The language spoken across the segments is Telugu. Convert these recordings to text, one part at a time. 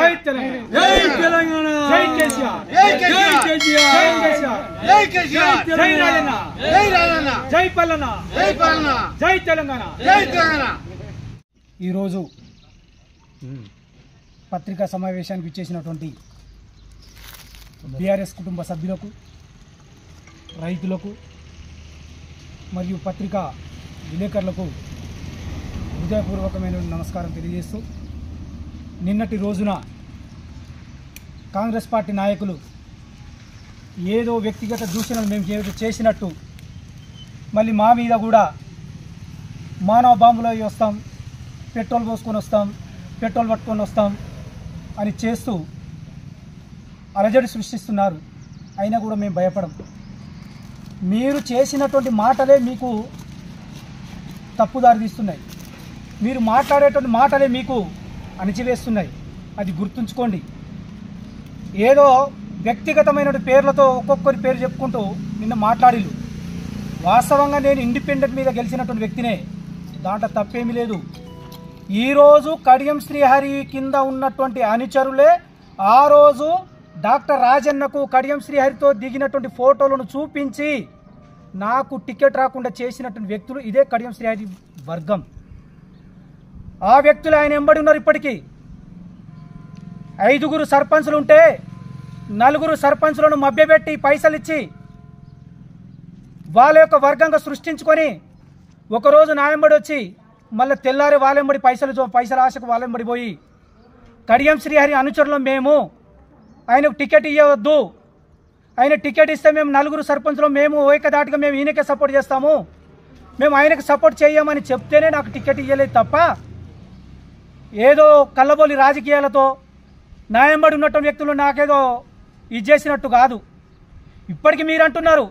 జై తెలంగాణ జై కేసీఆర్ జై కేసీఆర్ జై కేసీఆర్ జై కేసీఆర్ జై రాజన్న జై రాజన్న జై పల్లన్న జై పల్లన్న జై తెలంగాణ జై తెలంగాణ। ఈ రోజు పత్రికా సమావేశానికి విచ్చేసినటువంటి బీఆర్ఎస్ కుటుంబ సభ్యులకు, రైతులకు మరియు పత్రికా విలేకరులకు హృదయపూర్వకమైన నమస్కారం తెలియజేస్తూ, నిన్నటి రోజున కాంగ్రెస్ పార్టీ నాయకులు ఏదో వ్యక్తిగత దూషణలు మేము చేసినట్టు మళ్ళీ మా మీద కూడా మానవ బాంబులో వస్తాం, పెట్రోల్ పోసుకొని వస్తాం, పెట్రోల్ పట్టుకొని వస్తాం అని చేస్తూ అలజడి సృష్టిస్తున్నారు. అయినా కూడా మేము భయపడం. మీరు చేసినటువంటి మాటలే మీకు తప్పుదారి తీస్తున్నాయి, మీరు మాట్లాడేటువంటి మాటలే మీకు అణిచివేస్తున్నాయి. అది గుర్తుంచుకోండి. ఏదో వ్యక్తిగతమైన పేర్లతో ఒక్కొక్కరి పేరు చెప్పుకుంటూ నిన్న మాట్లాడిలు. వాస్తవంగా నేను ఇండిపెండెంట్ మీద గెలిచినటువంటి వ్యక్తినే, దాంట్లో తప్పేమీ లేదు. ఈరోజు కడియం శ్రీహరి కింద ఉన్నటువంటి అనుచరులే ఆ రోజు డాక్టర్ రాజన్నకు కడియం శ్రీహరితో దిగినటువంటి ఫోటోలను చూపించి నాకు టికెట్ రాకుండా చేసినటువంటి వ్యక్తులు ఇదే కడియం శ్రీహరి వర్గం. ఆ వ్యక్తులు ఆయన ఎంబడి ఉన్నారు. ఇప్పటికీ 5 సర్పంచులు ఉంటే 4 సర్పంచులను మభ్యపెట్టి పైసలు ఇచ్చి వాళ్ళ యొక్క వర్గంగా సృష్టించుకొని ఒకరోజు నా ఎంబడి వచ్చి మళ్ళీ తెల్లారి వాళ్ళెంబడి పైసల ఆశకు వాళ్ళెంబడి పోయి కడియం శ్రీహరి అనుచరులం మేము, ఆయనకు టికెట్ ఇవ్వవద్దు, ఆయన టికెట్ ఇస్తే మేము 4 సర్పంచులు మేము ఏకదాటిగా మేము ఈయనకే సపోర్ట్ చేస్తాము, మేము ఆయనకు సపోర్ట్ చేయమని చెప్తేనే నాకు టికెట్ ఇవ్వలేదు తప్ప ఏదో కళ్ళబోలి రాజకీయాలతో నా ఎంబడి ఉన్నటువంటి వ్యక్తులు నాకేదో ఇది చేసినట్టు కాదు. ఇప్పటికీ మీరు అంటున్నారు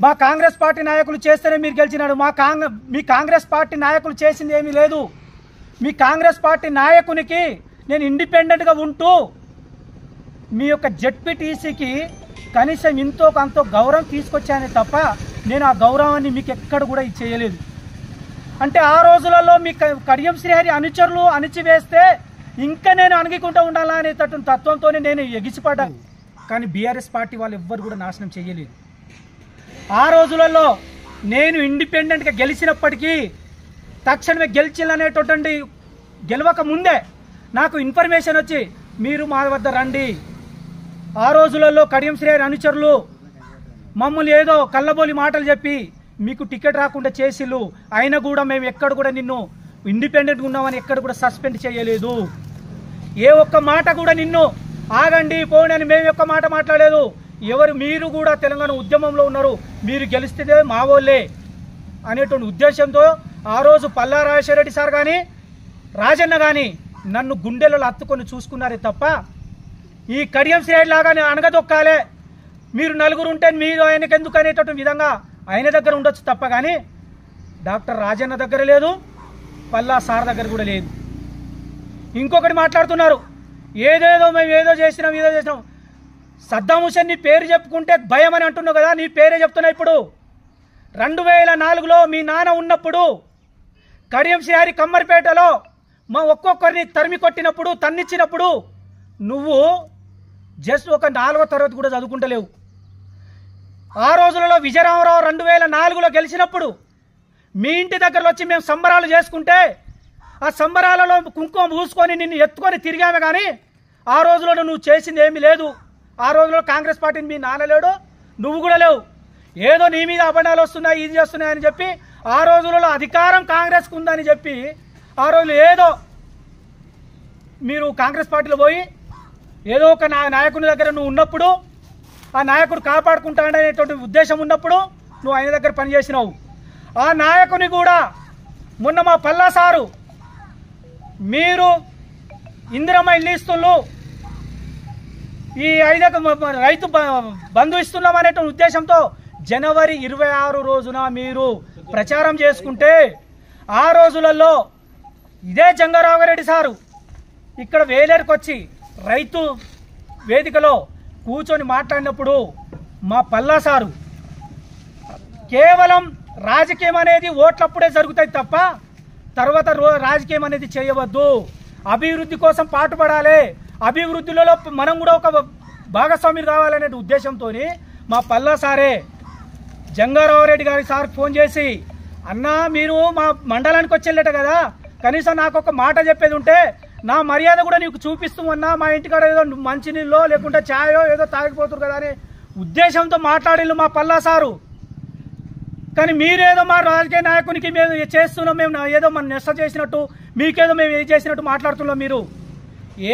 మా కాంగ్రెస్ పార్టీ నాయకులు చేస్తేనే మీరు గెలిచినాడు. మీ కాంగ్రెస్ పార్టీ నాయకులు చేసింది ఏమీ లేదు. మీ కాంగ్రెస్ పార్టీ నాయకునికి నేను ఇండిపెండెంట్గా ఉంటూ మీ యొక్క జెడ్పీటీసీకి కనీసం ఇంతో కొంత గౌరవం తీసుకొచ్చానే తప్ప నేను ఆ గౌరవాన్ని మీకు ఎక్కడ కూడా చేయలేదు. అంటే ఆ రోజులలో మీ కడియం శ్రీహరి అనుచరులు అణిచివేస్తే ఇంకా నేను అణగికుంటూ ఉండాలా అనేటటువంటి తత్వంతోనే నేను ఎగిసిపడ్డాను. కానీ బీఆర్ఎస్ పార్టీ వాళ్ళు ఎవ్వరు కూడా నాశనం చేయలేదు. ఆ రోజులలో నేను ఇండిపెండెంట్గా గెలిచినప్పటికీ తక్షణమే గెలిచిననేటటువంటి గెలవక ముందే నాకు ఇన్ఫర్మేషన్ వచ్చి మీరు మా వద్ద రండి. ఆ రోజులలో కడియం శ్రీహరి అనుచరులు మమ్మల్ని ఏదో కళ్ళబోలి మాటలు చెప్పి మీకు టికెట్ రాకుండా చేసిళ్ళు. అయినా కూడా మేము ఎక్కడ కూడా నిన్ను ఇండిపెండెంట్గా ఉన్నామని ఎక్కడ కూడా సస్పెండ్ చేయలేదు. ఏ ఒక్క మాట కూడా నిన్ను ఆగండి పోండి అని మేము ఒక్క మాట మాట్లాడలేదు. మీరు కూడా తెలంగాణ ఉద్యమంలో ఉన్నారు, మీరు గెలిస్తే మా వాళ్ళే అనేటువంటి ఉద్దేశంతో ఆ రోజు పల్లా రాజశేఖర సార్ కానీ రాజన్న కానీ నన్ను గుండెలలో హత్తుకొని చూసుకున్నారే తప్ప ఈ కడియం శ్రీహరి లాగానే అనగదొక్కాలే, మీరు 4 ఉంటే మీరు ఆయనకు ఎందుకు అనేటటువంటి విధంగా ఆయన దగ్గర ఉండొచ్చు తప్ప కానీ డాక్టర్ రాజన్న దగ్గర లేదు, పల్లా సార్ దగ్గర కూడా లేదు. ఇంకొకటి మాట్లాడుతున్నారు ఏదేదో మేము ఏదో చేసినాం. సద్దాం హుసేన్ నీ పేరు చెప్పుకుంటే భయం అని అంటున్నావు కదా, నీ పేరే చెప్తున్నా. ఇప్పుడు 2004లో మీ నాన్న ఉన్నప్పుడు కడియం శ్రీహరి కమ్మరిపేటలో మా ఒక్కొక్కరిని తరిమి కొట్టినప్పుడు తన్నిచ్చినప్పుడు నువ్వు జస్ట్ ఒక 4వ తరగతి కూడా చదువుకుంటలేవు. ఆ రోజులలో విజయరామరావు 2004లో గెలిచినప్పుడు మీ ఇంటి దగ్గరలో వచ్చి మేము సంబరాలు చేసుకుంటే ఆ సంబరాలలో కుంకుమ పూసుకొని నిన్ను ఎత్తుకొని తిరిగామే కానీ ఆ రోజులలో నువ్వు చేసింది ఏమీ లేదు. ఆ రోజులో కాంగ్రెస్ పార్టీని మీ నాన్న లేడు, నువ్వు కూడా లేవు. ఏదో నీ మీద అబద్ధాలు వస్తున్నాయి, ఇది చేస్తున్నాయని చెప్పి ఆ రోజులలో అధికారం కాంగ్రెస్కు ఉందని చెప్పి ఆ రోజులు ఏదో మీరు కాంగ్రెస్ పార్టీలో పోయి ఏదో ఒక నాయకుని దగ్గర నువ్వు ఉన్నప్పుడు ఆ నాయకుడు కాపాడుకుంటాడనేటువంటి ఉద్దేశం ఉన్నప్పుడు నువ్వు ఆయన దగ్గర పనిచేసినావు. ఆ నాయకుని కూడా మొన్న మా పల్లా సారు మీరు ఇందిరమ్మ ఇల్లు ఇస్తున్నారు, ఈ 5 రైతు బంధు ఇస్తున్నాం అనేటువంటి ఉద్దేశంతో జనవరి 26 రోజున మీరు ప్రచారం చేసుకుంటే ఆ రోజులలో ఇదే జంగారావు సారు ఇక్కడ వేలేరుకు వచ్చి రైతు వేదికలో కూర్చొని మాట్లాడినప్పుడు మా పల్లా సారు కేవలం రాజకీయం అనేది ఓట్లప్పుడే జరుగుతాయి తప్ప తర్వాత రాజకీయం అనేది చేయవద్దు, అభివృద్ధి కోసం పాటుపడాలి, అభివృద్ధిలో మనం కూడా ఒక భాగస్వామి కావాలనే ఉద్దేశంతో మా పల్లా సారే జంగారావు రెడ్డి గారి సార్ ఫోన్ చేసి, అన్నా మీరు మా మండలానికి వచ్చేళ్ళట కదా, కనీసం నాకు ఒక మాట చెప్పేది ఉంటే నా మర్యాద కూడా నీకు చూపిస్తామన్నా, మా ఇంటికాడ ఏదో మంచినీళ్ళో లేకుంటే ఛాయో ఏదో తాగిపోతారు కదా అనే ఉద్దేశంతో మాట్లాడిల్లు మా పల్లా సారు. కానీ మీరేదో మా రాజకీయ నాయకునికి మేము చేస్తున్నాం, మేము ఏదో మన నెస్ట చేసినట్టు, మీకేదో మేము ఏం చేసినట్టు మాట్లాడుతున్నాం. మీరు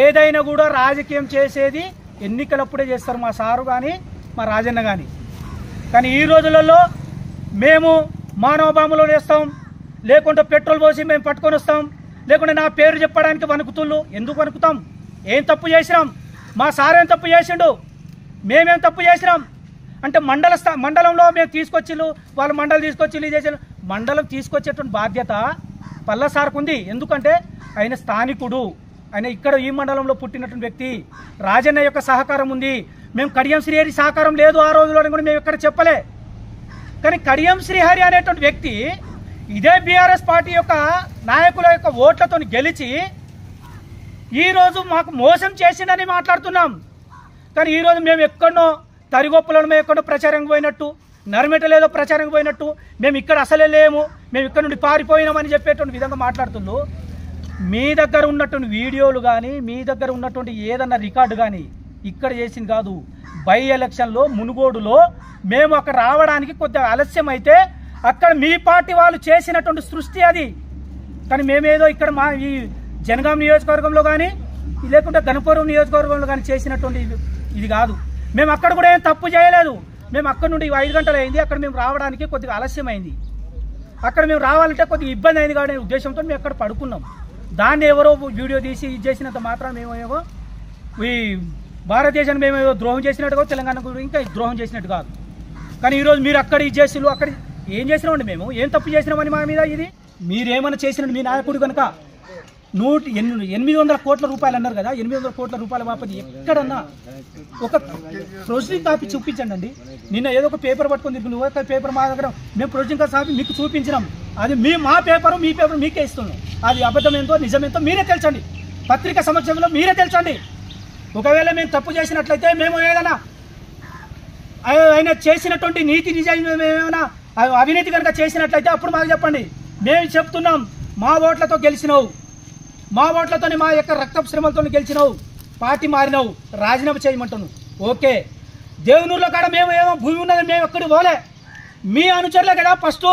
ఏదైనా కూడా రాజకీయం చేసేది ఎన్నికలప్పుడే చేస్తారు మా సారు కానీ మా రాజన్న కానీ. కానీ ఈ రోజులలో మేము మానవ బాంబులో వేస్తాం, లేకుంటే పెట్రోల్ పోసి మేము పట్టుకొని వస్తాం, లేకుంటే నా పేరు చెప్పడానికి వణుకుతుళ్ళు. ఎందుకు వణుకుతాం? ఏం తప్పు చేసినాం? మా సార్ ఏం తప్పు చేసిండు? మేమేం తప్పు చేసినాం అంటే మండలంలో మేము తీసుకొచ్చిళ్ళు, వాళ్ళ మండలం తీసుకొచ్చి చేసారు. మండలం తీసుకొచ్చేటువంటి బాధ్యత పల్లా సార్కు ఉంది. ఎందుకంటే ఆయన స్థానికుడు, ఆయన ఇక్కడ ఈ మండలంలో పుట్టినటువంటి వ్యక్తి. రాజన్న యొక్క సహకారం ఉంది. మేము కడియం శ్రీహరి సహకారం లేదు ఆ రోజులో కూడా మేము ఎక్కడ చెప్పలే. కానీ కడియం శ్రీహరి అనేటువంటి వ్యక్తి ఇదే బీఆర్ఎస్ పార్టీ యొక్క నాయకుల యొక్క ఓట్లతో గెలిచి ఈరోజు మాకు మోసం చేసిందని మాట్లాడుతున్నాం. కానీ ఈరోజు మేము ఎక్కడో తరిగొప్పలను మేము ఎక్కడో ప్రచారంగా పోయినట్టు, నరమెటలేదో ప్రచారంగా పోయినట్టు, మేము ఇక్కడ అసలే లేము, మేము ఇక్కడ నుండి పారిపోయినామని చెప్పేటువంటి విధంగా మాట్లాడుతుండ్రు. మీ దగ్గర ఉన్నటువంటి వీడియోలు కానీ, మీ దగ్గర ఉన్నటువంటి ఏదన్నా రికార్డు కానీ ఇక్కడ చేసింది కాదు. బై ఎలక్షన్లో మునుగోడులో మేము అక్కడ రావడానికి కొద్దిగా ఆలస్యం అయితే అక్కడ మీ పార్టీ వాళ్ళు చేసినటువంటి సృష్టి అది. కానీ మేమేదో ఇక్కడ మా ఈ జనగాం నియోజకవర్గంలో కానీ లేకుంటే గణపురం నియోజకవర్గంలో కానీ చేసినటువంటి ఇది కాదు. మేము అక్కడ కూడా ఏం తప్పు చేయలేదు. మేము అక్కడ నుండి 5 గంటలు అయింది, అక్కడ మేము రావడానికి కొద్దిగా ఆలస్యం అయింది. అక్కడ మేము రావాలంటే కొద్దిగా ఇబ్బంది అయింది కాబట్టి ఉద్దేశంతో మేము అక్కడ పడుకున్నాం. దాన్ని ఎవరో వీడియో తీసి ఇది చేసినంత మాత్రం మేమేమో ఈ భారతదేశాన్ని మేమేదో ద్రోహం చేసినట్టు కాదు, తెలంగాణకు ఇంకా ద్రోహం చేసినట్టు కాదు. కానీ ఈరోజు మీరు అక్కడ ఇది చేసిళ్ళు, అక్కడ ఏం చేసినామండి? మేము ఏం తప్పు చేసినామని మా మీద ఇది మీరేమైనా చేసినట్టు మీ నాయకుడు కనుక 800 కోట్ల రూపాయలు అన్నారు కదా, 800 కోట్ల రూపాయల బాపతి ఎక్కడన్నా ఒక ప్రొసీడింగ్ కాపీ చూపించండి అండి. నిన్న ఏదో ఒక పేపర్ పట్టుకొని తిరిగి నువ్వు పేపర్ మా దగ్గర మేము ప్రొసీడింగ్ కాపీ మీకు చూపించినాం. అది మా పేపరు, మీ పేపర్ మీకే ఇస్తున్నాం. అది అబద్ధమేంతో నిజమేంతో మీరే తెలుసండి, పత్రిక సమక్షంలో మీరే తెలుసండి. ఒకవేళ మేము తప్పు చేసినట్లయితే, మేము ఏదైనా ఆయన చేసినటువంటి నీతి నిజాయితీ ఏమైనా అవినీతి కనుక చేసినట్లయితే అప్పుడు మాకు చెప్పండి. మేము చెప్తున్నాం, మా ఓట్లతో గెలిచినావు, మా ఓట్లతో మా యొక్క రక్త శ్రమలతో గెలిచినావు, పార్టీ మారినావు, రాజీనామా చేయమంటున్నావు. ఓకే, దేవునూరులో కాడ మేము ఏమో భూమి ఉన్నది, మేము ఎక్కడికి పోలే. మీ అనుచరులే కదా ఫస్ట్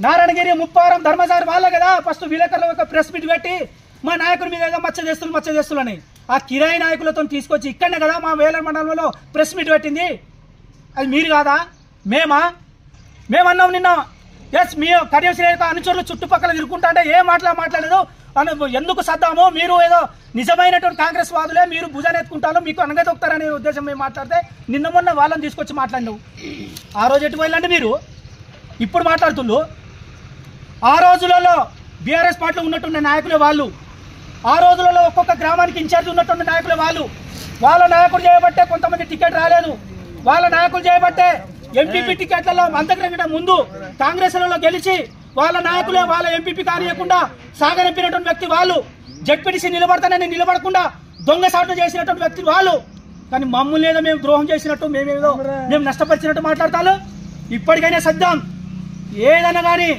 నారాయణగిరి, ముప్పారం, ధర్మసారి వాళ్ళే కదా ఫస్ట్ విలేకరుల యొక్క ప్రెస్ మీట్ పెట్టి మా నాయకుడి మీద ఏదో మచ్చ చేస్తులని ఆ కిరాయి నాయకులతో తీసుకొచ్చి ఇక్కడనే కదా మా వేల మండలంలో ప్రెస్ మీట్ పెట్టింది. అది మీరు కాదా? మేమన్నాం నిన్న. ఎస్, మీ కడియం శ్రీ అనుచరులు చుట్టుపక్కల తిరుగుకుంటా అంటే ఏ మాట్లాడలేదు అని ఎందుకు సద్దాము? మీరు ఏదో నిజమైనటువంటి కాంగ్రెస్ వాదులే, మీరు భుజానెత్తుకుంటాను, మీకు అనగదొక్కుతారనే ఉద్దేశం మేము మాట్లాడితే నిన్న మొన్న వాళ్ళని తీసుకొచ్చి మాట్లాడినావు. ఆ రోజు ఎటు పోయిందంటే మీరు ఇప్పుడు మాట్లాడుతుండ్రు. ఆ రోజులలో బీఆర్ఎస్ పార్టీలో ఉన్నటువంటి నాయకులే వాళ్ళు, ఆ రోజులలో ఒక్కొక్క గ్రామానికి ఇన్ఛార్జ్ ఉన్నటువంటి నాయకులే వాళ్ళు. వాళ్ళ నాయకులు చేయబట్టే కొంతమంది టికెట్ రాలేదు, వాళ్ళ నాయకులు చేయబట్టే ఎంపీపీ టికెట్లలో అంతకంటే ముందు కాంగ్రెస్లలో గెలిచి వాళ్ళ నాయకులే వాళ్ళ ఎంపీపీ కానియకుండా సాగనంపినటువంటి వ్యక్తి వాళ్ళు. జడ్పీటీసీ నిలబడతానని నిలబడకుండా దొంగ సాట్లు చేసినటువంటి వ్యక్తి వాళ్ళు. కానీ మమ్మల్ని ఏదో మేము ద్రోహం చేసినట్టు, మేము నష్టపరిచినట్టు మాట్లాడతాను. ఇప్పటికైనా సద్దాం, ఏదైనా కానీ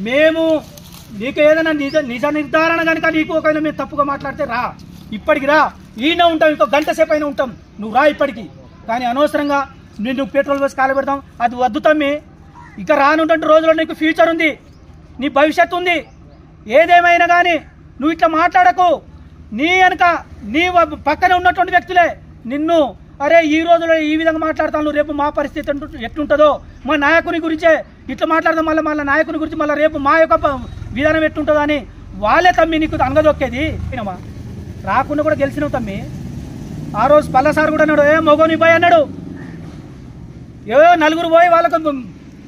మేము నీకు ఏదైనా నిజ నిర్ధారణ కనుక నీకు ఒకవేళ మేము తప్పుగా మాట్లాడితే రా, ఇప్పటికి రా, ఈయన ఉంటాం, ఇంకో గంట సేపు అయినా ఉంటాం, నువ్వు రా ఇప్పటికి. కానీ అనవసరంగా నిన్ను పెట్రోల్ వేసి కాలబెడతాం, అది వద్దు తమ్మి. ఇక రానుంటే రోజుల్లో నీకు ఫ్యూచర్ ఉంది, నీ భవిష్యత్తు ఉంది. ఏదేమైనా కానీ నువ్వు ఇట్లా మాట్లాడకు. నీ వెనక నీ పక్కన ఉన్నటువంటి వ్యక్తులే నిన్ను అరే ఈ రోజులో ఈ విధంగా మాట్లాడతాను, రేపు మా పరిస్థితి ఎట్లుంటుందో, మా నాయకుని గురించే ఇట్లా మాట్లాడదాం, మళ్ళీ నాయకుని గురించి మళ్ళీ రేపు మా యొక్క విధానం ఎట్లుంటుందో అని వాళ్ళే తమ్మి నీకు అంగదొక్కేది. రాకుండా కూడా గెలిచినావు తమ్మి. ఆ రోజు పల్లసారి కూడా అన్నాడు, ఏ మొగోని పోయి అన్నాడు. ఏవో నలుగురు పోయి వాళ్ళకు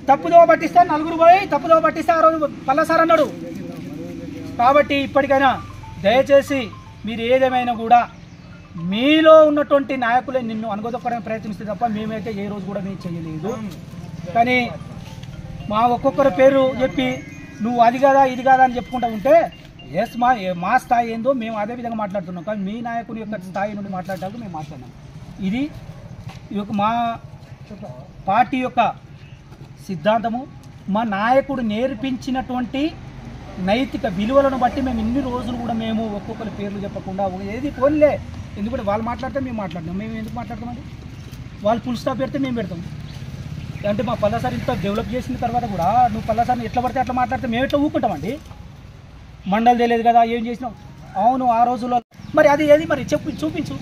తప్పుదోవ పట్టిస్తే ఆ రోజు పల్లసారి అన్నాడు. కాబట్టి ఇప్పటికైనా దయచేసి మీరు ఏదేమైనా కూడా మీలో ఉన్నటువంటి నాయకులే నిన్ను అనుగదొక్కడానికి ప్రయత్నిస్తే తప్ప మేమైతే ఏ రోజు కూడా మేము చేయలేదు. కానీ మా ఒక్కొక్కరి పేరు చెప్పి నువ్వు అది కాదా ఇది కాదా అని చెప్పుకుంటా ఉంటే ఎస్ మా స్థాయి ఏందో మేము అదే విధంగా మాట్లాడుతున్నాం, కానీ మీ నాయకుని యొక్క స్థాయి నుండి మాట్లాడటానికి మేము మాట్లాడినాం. ఇది మా పార్టీ యొక్క సిద్ధాంతము, మా నాయకుడు నేర్పించినటువంటి నైతిక విలువలను బట్టి మేము ఇన్ని రోజులు కూడా మేము ఒక్కొక్కరి పేర్లు చెప్పకుండా ఏది పోన్లే, ఎందుకంటే వాళ్ళు మాట్లాడితే మేము మాట్లాడినాం. మేము ఎందుకు మాట్లాడతామండి? వాళ్ళు ఫుల్ స్టాప్ పెడితే మేము పెడతాం. అంటే మా పల్లసారి ఇంత డెవలప్ చేసిన తర్వాత కూడా నువ్వు పల్లసారిని ఎట్లా పడితే అట్లా మాట్లాడితే మేము ఎట్లా ఊరుకుంటామండి? మండలి తెలియదు కదా, ఏం చేసినావు? అవును ఆ రోజుల్లో మరి అది ఏది మరి చూపించు.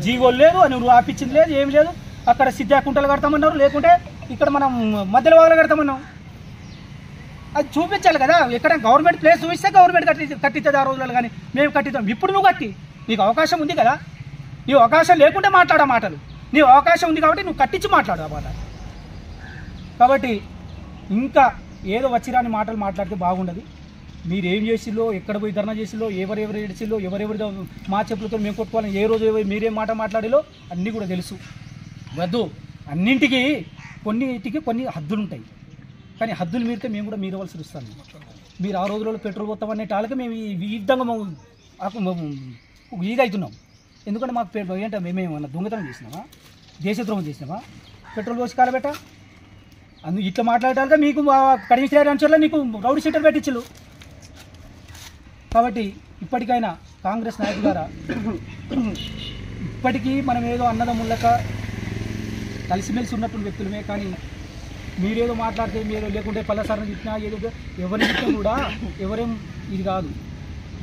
జీవోలు లేదు, నువ్వు ఆపించింది లేదు, ఏం లేదు. అక్కడ సిద్ధాకుంటలు కడతామన్నారు, లేకుంటే ఇక్కడ మనం మధ్యలో వాగలు కడతామన్నాం. అది చూపించాలి కదా. ఎక్కడ గవర్నమెంట్ ప్లేస్ చూపిస్తే గవర్నమెంట్ కట్టిస్తుంది ఆ రోజులలో, కానీ మేము కట్టిద్దాం. ఇప్పుడు నువ్వు కట్టి, నీకు అవకాశం ఉంది కదా. నీ అవకాశం లేకుంటే మాట్లాడే మాటలు, నీ అవకాశం ఉంది కాబట్టి నువ్వు కట్టించి మాట్లాడు ఆ మాట. కాబట్టి ఇంకా ఏదో వచ్చిరాని మాటలు మాట్లాడితే బాగుండదు. మీరు ఏం చేసిల్లో, ఎక్కడ పోయి ధర్నా చేసిల్లో, ఎవరెవరు ఏడిచిల్లో, ఎవరెవరితో మా చెప్పులతో మేము కొట్టుకోవాలని ఏ రోజు మీరేం మాట మాట్లాడిలో అన్నీ కూడా తెలుసు. వద్దు, అన్నింటికి కొన్ని హద్దులు ఉంటాయి, కానీ హద్దులు మీరితే మేము కూడా మీరవలసి వస్తాను. మీరు ఆ రోజులలో పెట్రోల్ పోతామనే టాలకి మేము ఈ విధంగా ఇదవుతున్నాం. ఎందుకంటే మాకు ఏంటంటే మేమేమన్నా దొంగతనం చేసినామా, దేశద్రోహం చేసినామా? పెట్రోల్ పోసి కాలబెట్ట ఇట్లా మాట్లాడటాక మీకు కడియం శ్రీ అంచర్లో నీకు రౌడీ షీటర్ పెట్టించు. కాబట్టి ఇప్పటికైనా కాంగ్రెస్ నాయకులారా, ఇప్పటికీ మనం ఏదో అన్నదమ్ములక కలిసిమెలిసి ఉన్నటువంటి వ్యక్తులమే, కానీ మీరేదో మాట్లాడితే మీరు లేకుంటే పల్లసారిని చెప్పినా ఏదో ఎవరిని చెప్పినా కూడా ఎవరేం ఇది కాదు,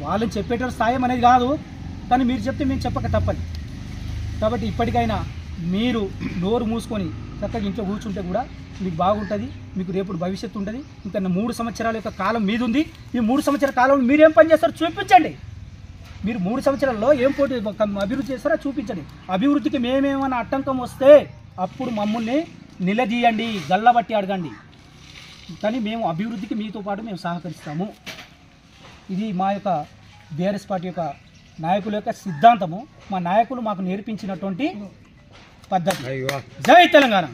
వాళ్ళని చెప్పేట స్థాయి అనేది కాదు. కానీ మీరు చెప్తే మేము చెప్పక తప్పని. కాబట్టి ఇప్పటికైనా మీరు నోరు మూసుకొని చక్కగా ఇంట్లో కూర్చుంటే కూడా మీకు బాగుంటుంది, మీకు రేపు భవిష్యత్తు ఉంటుంది. ఇంకా 3 సంవత్సరాల యొక్క కాలం మీద ఉంది. ఈ 3 సంవత్సరాల కాలంలో మీరేం పని చేస్తారో చూపించండి. మీరు 3 సంవత్సరాల్లో ఏం అభివృద్ధి చేస్తారో చూపించండి. అభివృద్ధికి మేమేమైనా ఆటంకం వస్తే అప్పుడు మమ్మల్ని నిలదీయండి, గల్లబట్టి అడగండి. కానీ మేము అభివృద్ధికి మీతో పాటు మేము సహకరిస్తాము. ఇది మా యొక్క బీఆర్ఎస్ పార్టీ యొక్క నాయకుల యొక్క సిద్ధాంతము. మా నాయకులు మాకు నేర్పించినటువంటి పద్ధతి. జై తెలంగాణ.